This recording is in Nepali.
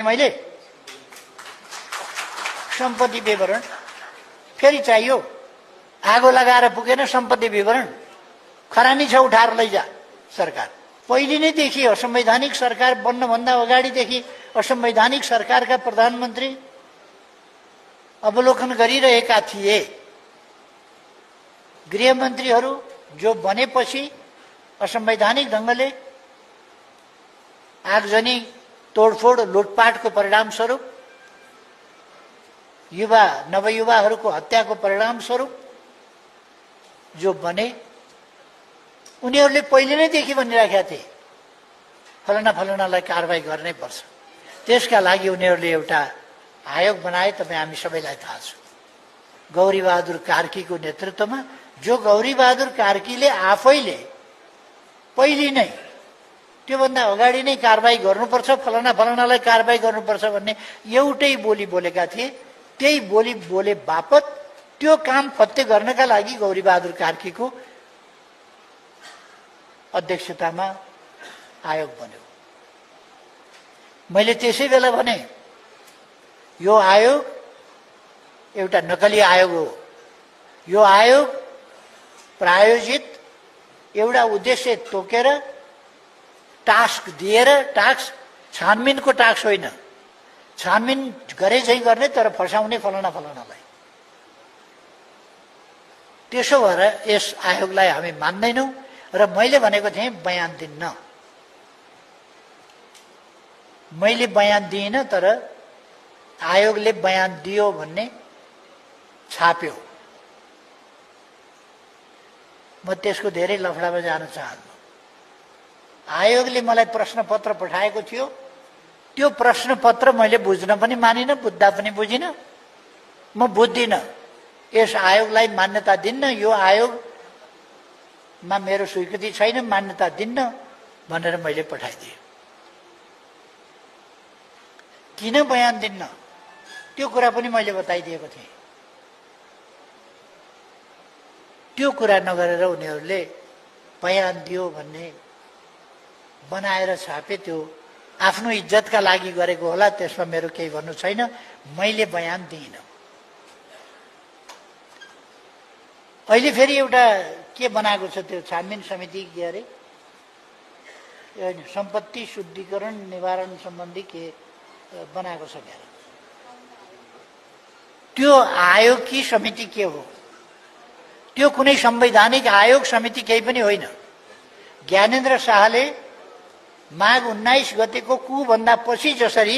मैले सम्पत्ति विवरण फेरि चाहियो, आगो लगाएर पुगेन सम्पत्ति विवरण, खरानी छ उठाएर लैजा सरकार। पहिले नै देखि असंवैधानिक सरकार बन्नभन्दा अगाडिदेखि असंवैधानिक सरकारका प्रधानमन्त्री अवलोकन गरिरहेका थिए। गृहमन्त्रीहरू जो बनेपछि असंवैधानिक ढङ्गले आगजनी, तोडफोड, लुटपाटको परिणामस्वरूप, युवा नवयुवाहरूको हत्याको परिणामस्वरूप जो बने, उनीहरूले पहिले नै देखि भनिराखेका थिए फलाना फलानालाई कारबाही गर्नै पर्छ। त्यसका लागि उनीहरूले एउटा आयोग बनाए, तपाईँ हामी सबैलाई थाहा छ। गौरीबहादुर कार्कीको नेतृत्वमा, जो गौरीबहादुर कार्कीले आफैले पहिले नै त्योभन्दा अगाडि नै कारबाही गर्नुपर्छ, फलाना फलानालाई कारबाही गर्नुपर्छ भन्ने एउटै बोली बोलेका थिए। त्यही बोली बोले बापत त्यो काम फत्ते गर्नका लागि गौरीबहादुर कार्कीको अध्यक्षतामा आयोग बन्यो। मैले त्यसै बेला भने यो आयोग एउटा नकली आयोग हो। यो आयोग प्रायोजित एउटा उद्देश्य तोकेर टास्क दिएर, टास्क छानबिनको टास्क होइन, छानबिन गरे चाहिँ गर्ने तर फसाउने फलाना फलानालाई। त्यसो भएर यस आयोगलाई हामी मान्दैनौँ र मैले भनेको थिएँ बयान दिन्न। मैले बयान दिइनँ, तर आयोगले बयान दियो भन्ने छाप्यो। म त्यसको धेरै लफडामा जान चाहन्छु। आयोगले मलाई प्रश्नपत्र पठाएको थियो, त्यो प्रश्नपत्र मैले बुझ्न पनि मानिनँ, बुझ्दा पनि बुझिनँ। म बुझ्दिनँ, यस आयोगलाई मान्यता दिन्न, यो आयोगमा मेरो स्वीकृति छैन, मान्यता दिन्न भनेर मैले पठाइदिएँ। किन बयान दिन्न त्यो कुरा पनि मैले बताइदिएको थिएँ। त्यो कुरा नगरेर उनीहरूले बयान दियो भन्ने बनाएर छापे। त्यो आफ्नो इज्जतका लागि गरेको होला, त्यसमा मेरो केही भन्नु छैन। मैले बयान दिइनँ। अहिले फेरि एउटा के बनाएको छ, त्यो छानबिन समिति के अरे सम्पत्ति शुद्धिकरण निवारण सम्बन्धी के बनाएको छ क्या। त्यो आयोग कि समिति के हो? त्यो कुनै संवैधानिक आयोग समिति केही पनि होइन। ज्ञानेन्द्र शाहले माघ 19 गतेको कु भन्दा पछि जसरी